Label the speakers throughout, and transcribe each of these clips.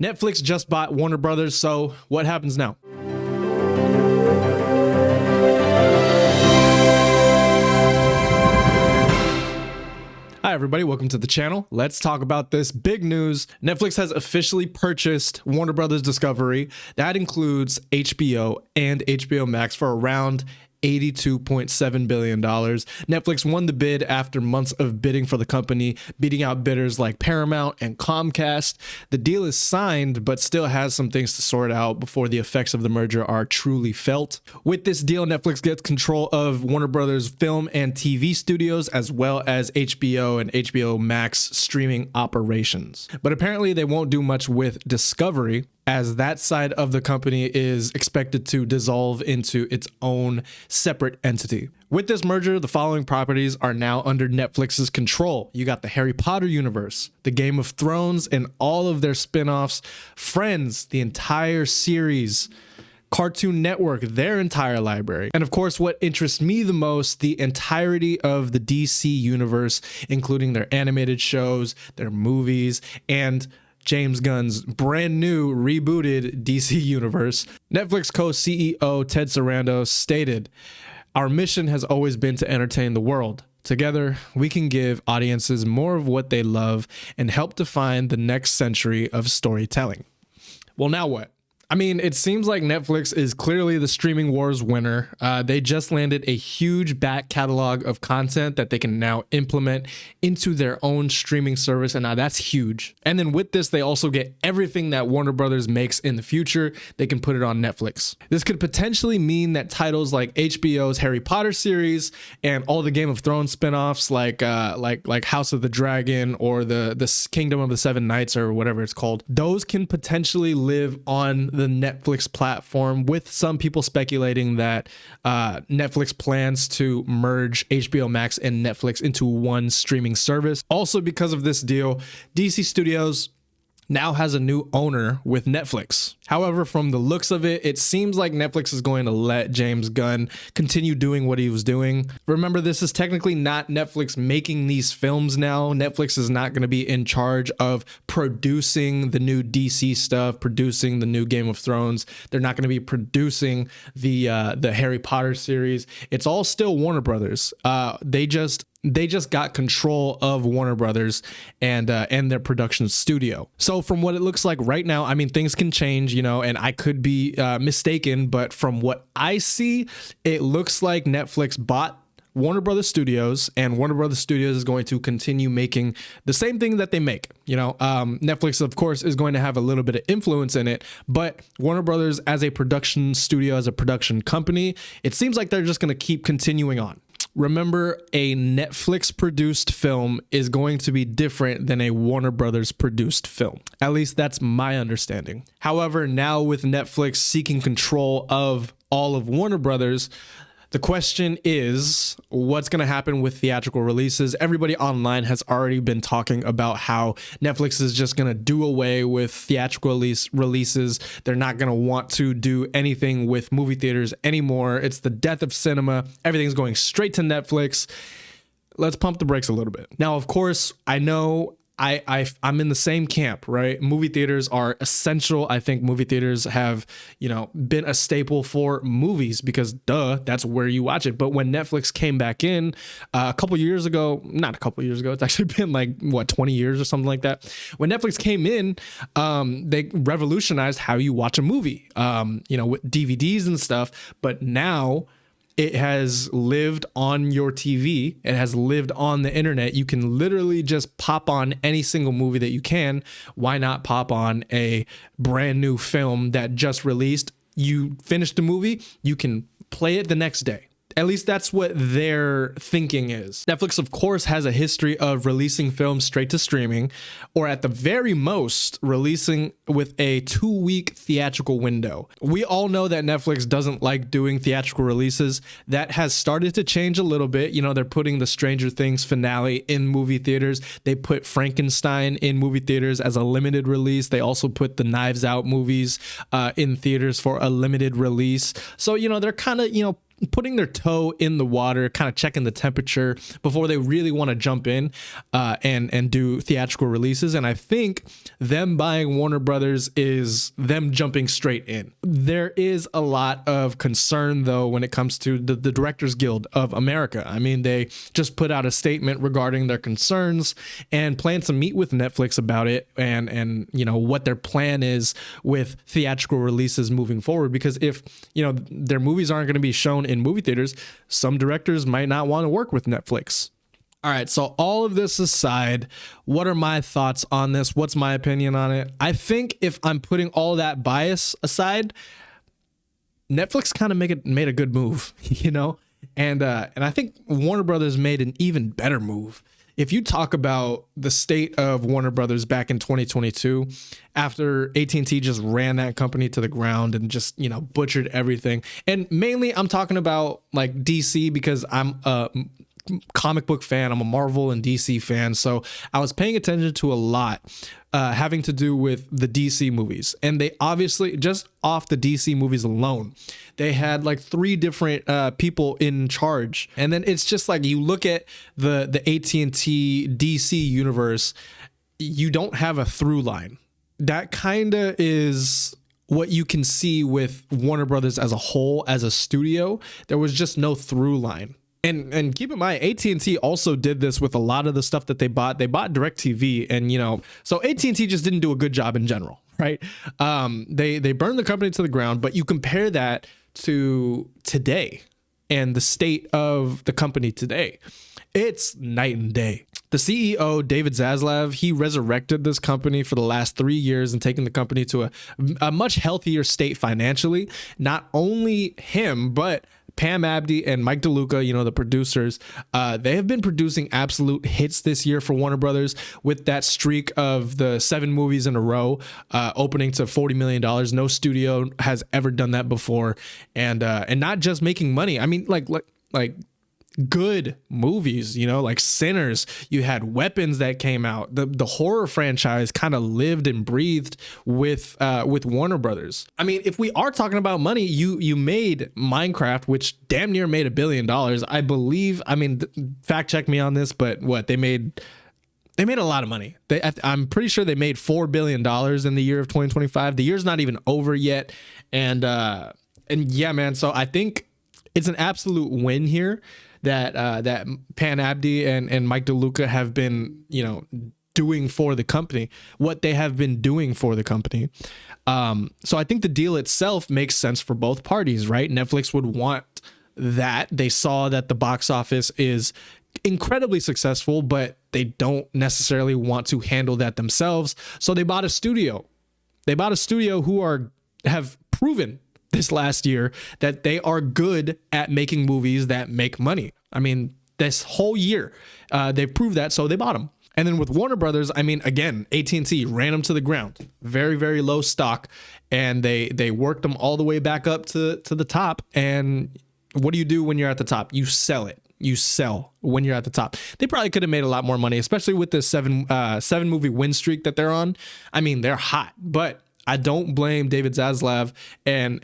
Speaker 1: Netflix just bought Warner Brothers, so what happens now? Hi everybody, welcome to the channel. Let's talk about this big news. Netflix has officially purchased Warner Brothers Discovery. That includes HBO and HBO Max for around $82.7 billion. Netflix won the bid after months of bidding for the company, beating out bidders like Paramount and Comcast. The deal is signed, but still has some things to sort out before the effects of the merger are truly felt. With this deal, Netflix gets control of Warner Brothers film and TV studios, as well as HBO and HBO Max streaming operations. But apparently they won't do much with Discovery, as that side of the company is expected to dissolve into its own separate entity. With this merger, the following properties are now under Netflix's control. You got the Harry Potter universe, the Game of Thrones and all of their spin-offs, Friends, the entire series, Cartoon Network, their entire library, and of course what interests me the most, the entirety of the DC universe, including their animated shows, their movies, and James Gunn's brand new rebooted DC universe. Netflix co-CEO Ted Sarandos stated, "Our mission has always been to entertain the world. Together, we can give audiences more of what they love and help define the next century of storytelling." Well, now what? I mean, it seems like Netflix is clearly the streaming wars winner. They just landed a huge back catalog of content that they can now implement into their own streaming service, and now that's huge. And then with this, they also get everything that Warner Brothers makes in the future. They can put it on Netflix. This could potentially mean that titles like HBO's Harry Potter series and all the Game of Thrones spinoffs, like House of the Dragon or the Kingdom of the Seven Knights or whatever it's called, those can potentially live on the Netflix platform, with some people speculating that Netflix plans to merge HBO Max and Netflix into one streaming service. Also, because of this deal, DC Studios now has a new owner with Netflix. However, from the looks of it, it seems like Netflix is going to let James Gunn continue doing what he was doing. Remember, this is technically not Netflix making these films now. Netflix is not going to be in charge of producing the new DC stuff, producing the new Game of Thrones. They're not going to be producing the Harry Potter series. It's all still Warner Brothers. They just got control of Warner Brothers and their production studio. So from what it looks like right now, I mean, things can change, you know, and I could be mistaken, but from what I see, it looks like Netflix bought Warner Brothers Studios, and Warner Brothers Studios is going to continue making the same thing that they make. You know, Netflix, of course, is going to have a little bit of influence in it, but Warner Brothers as a production studio, as a production company, it seems like they're just going to keep continuing on. Remember, a Netflix produced film is going to be different than a Warner Brothers produced film. At least that's my understanding. However, now with Netflix seeking control of all of Warner Brothers, the question is, what's going to happen with theatrical releases? Everybody online has already been talking about how Netflix is just going to do away with theatrical releases. They're not going to want to do anything with movie theaters anymore. It's the death of cinema. Everything's going straight to Netflix. Let's pump the brakes a little bit. Now, of course, I know I'm in the same camp, right? Movie theaters are essential. I think movie theaters have, you know, been a staple for movies because that's where you watch it. But when Netflix came back in not a couple years ago, it's actually been like, 20 years or something like that. When Netflix came in, they revolutionized how you watch a movie, you know, with DVDs and stuff. But now it has lived on your TV. It has lived on the internet. You can literally just pop on any single movie that you can. Why not pop on a brand new film that just released? You finish the movie, you can play it the next day. At least that's what their thinking is. Netflix, of course, has a history of releasing films straight to streaming, or at the very most, releasing with a 2-week theatrical window. We all know that Netflix doesn't like doing theatrical releases. That has started to change a little bit. You know, they're putting the Stranger Things finale in movie theaters. They put Frankenstein in movie theaters as a limited release. They also put the Knives Out movies in theaters for a limited release. So, you know, they're kind of, you know, putting their toe in the water, kind of checking the temperature before they really want to jump in and do theatrical releases. And I think them buying Warner Brothers is them jumping straight in. There is a lot of concern, though, when it comes to the Directors Guild of America. I mean, they just put out a statement regarding their concerns and plan to meet with Netflix about it and you know, what their plan is with theatrical releases moving forward. Because if, you know, their movies aren't going to be shown in movie theaters, some directors might not want to work with Netflix. All right, so all of this aside, what are my thoughts on this? What's my opinion on it? I think if I'm putting all that bias aside, Netflix kind of made a good move, you know? And I think Warner Brothers made an even better move. If you talk about the state of Warner Brothers back in 2022, after AT&T just ran that company to the ground and just, you know, butchered everything. And mainly I'm talking about like DC, because I'm a comic book fan. I'm a Marvel and DC fan. So I was paying attention to a lot having to do with the DC movies. And they obviously, just off the DC movies alone, they had like 3 different people in charge. And then it's just like, you look at the AT&T DC universe, you don't have a through line. That kind of is what you can see with Warner Brothers as a whole, as a studio. There was just no through line. And keep in mind, AT&T also did this with a lot of the stuff that they bought. They bought DirecTV, and, you know, so AT&T just didn't do a good job in general, right? They burned the company to the ground. But you compare that to today and the state of the company today, it's night and day. The CEO, David Zaslav, he resurrected this company for the last 3 years and taken the company to a much healthier state financially. Not only him, but Pam Abdi and Mike DeLuca, you know, the producers, they have been producing absolute hits this year for Warner Brothers, with that streak of the 7 movies in a row, opening to $40 million. No studio has ever done that before. And not just making money. I mean, like good movies, you know, like Sinners. You had Weapons that came out. The horror franchise kind of lived and breathed with Warner Brothers. I mean, if we are talking about money, you made Minecraft, which damn near made $1 billion, I believe. I mean, fact check me on this, but what they made a lot of money. I'm pretty sure they made $4 billion in the year of 2025. The year's not even over yet, and yeah, man. So I think it's an absolute win here that Pam Abdi and Mike DeLuca have been, you know, doing for the company, what they have been doing for the company. So I think the deal itself makes sense for both parties, right? Netflix would want that. They saw that the box office is incredibly successful, but they don't necessarily want to handle that themselves. So they bought a studio. They bought a studio who have proven this last year that they are good at making movies that make money. I mean, this whole year, they've proved that, so they bought them. And then with Warner Brothers, I mean, again, AT&T ran them to the ground, very, very low stock, and they worked them all the way back up to the top. And what do you do when you're at the top? You sell it. You sell when you're at the top. They probably could have made a lot more money, especially with this seven movie win streak that they're on. I mean, they're hot, but I don't blame David Zaslav and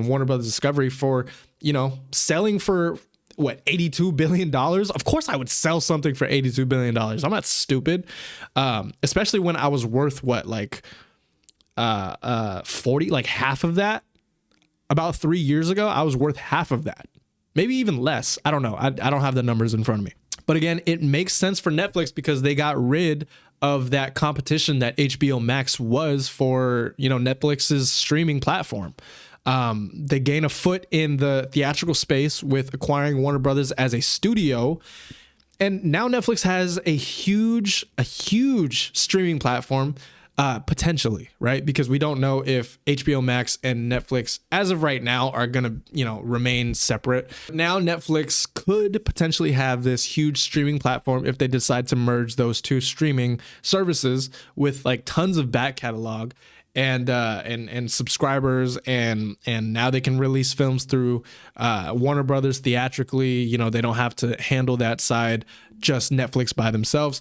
Speaker 1: Warner Brothers Discovery for, you know, selling for what, $82 billion. Of course I would sell something for $82 billion. I'm not stupid. Especially when I was worth what, like 40, like half of that. About 3 years ago, I was worth half of that. Maybe even less. I don't know. I don't have the numbers in front of me. But again, it makes sense for Netflix because they got rid of that competition that HBO Max was for, you know, Netflix's streaming platform. They gain a foot in the theatrical space with acquiring Warner Brothers as a studio. And now Netflix has a huge streaming platform, potentially, right? Because we don't know if HBO Max and Netflix, as of right now, are going to, you know, remain separate. Now Netflix could potentially have this huge streaming platform if they decide to merge those two streaming services with like tons of back catalog and subscribers, and now they can release films through Warner Brothers theatrically. You know, they don't have to handle that side, just Netflix by themselves.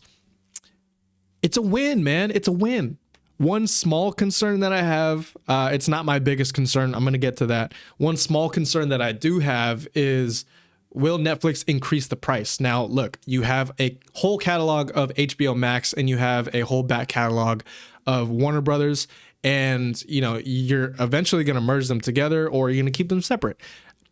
Speaker 1: It's a win, man. It's a win. One small concern that I have, it's not my biggest concern. I'm going to get to that. One small concern that I do have is, will Netflix increase the price? Now, look, you have a whole catalog of HBO Max and you have a whole back catalog of Warner Brothers, and you know, you're eventually going to merge them together, or you're going to keep them separate.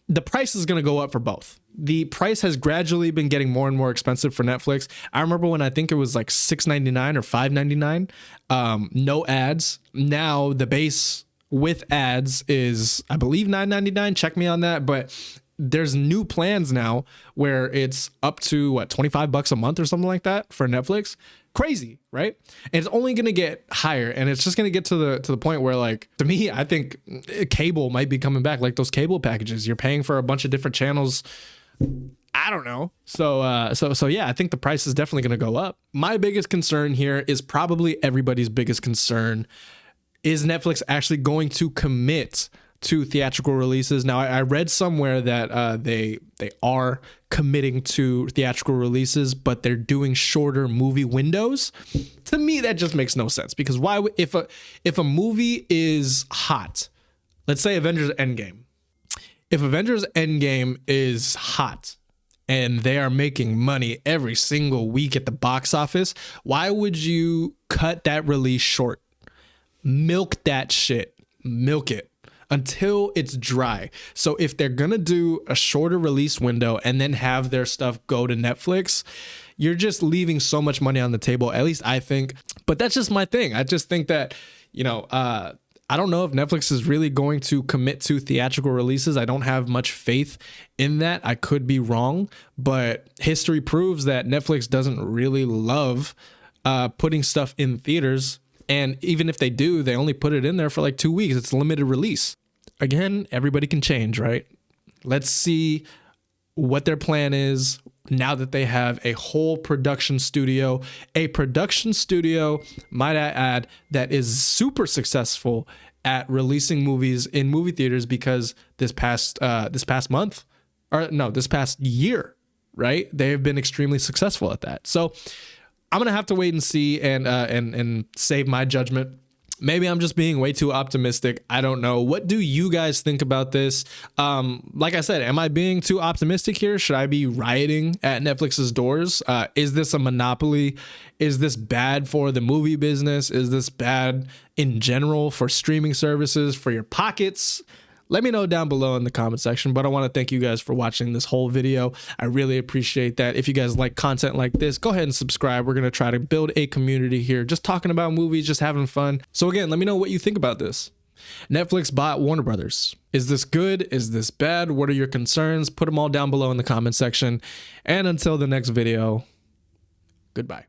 Speaker 1: The price is going to go up for both. The price has gradually been getting more and more expensive for Netflix. I remember when I think it was like $6.99 or $5.99, no ads. Now the base with ads is, I believe, $9.99. Check me on that. But there's new plans now where it's up to what, $25 a month or something like that for Netflix. Crazy, right? And it's only going to get higher, and it's just going to get to the point where, like, to me, I think cable might be coming back, like those cable packages. You're paying for a bunch of different channels. I don't know. So yeah, I think the price is definitely going to go up. My biggest concern here is probably everybody's biggest concern. Is Netflix actually going to commit to theatrical releases? Now, I read somewhere that they are committing to theatrical releases, but they're doing shorter movie windows. To me, that just makes no sense, because why would, if a movie is hot, let's say Avengers Endgame. If Avengers Endgame is hot and they are making money every single week at the box office, why would you cut that release short? Milk that shit. Milk it until it's dry. So if they're gonna do a shorter release window and then have their stuff go to Netflix, you're just leaving so much money on the table, at least I think. But that's just my thing. I just think that, you know, I don't know if Netflix is really going to commit to theatrical releases. I don't have much faith in that. I could be wrong, but history proves that Netflix doesn't really love putting stuff in theaters. And even if they do, they only put it in there for like 2 weeks. It's limited release. Again, everybody can change, right? Let's see what their plan is now that they have a whole production studio. A production studio, might I add, that is super successful at releasing movies in movie theaters, because this past year, right? They have been extremely successful at that. So I'm gonna have to wait and see and save my judgment. Maybe I'm just being way too optimistic. I don't know. What do you guys think about this? Like I said, am I being too optimistic here? Should I be rioting at Netflix's doors? Is this a monopoly? Is this bad for the movie business? Is this bad in general for streaming services, for your pockets? Let me know down below in the comment section, but I want to thank you guys for watching this whole video. I really appreciate that. If you guys like content like this, go ahead and subscribe. We're going to try to build a community here, just talking about movies, just having fun. So again, let me know what you think about this. Netflix bought Warner Brothers. Is this good? Is this bad? What are your concerns? Put them all down below in the comment section. And until the next video, goodbye.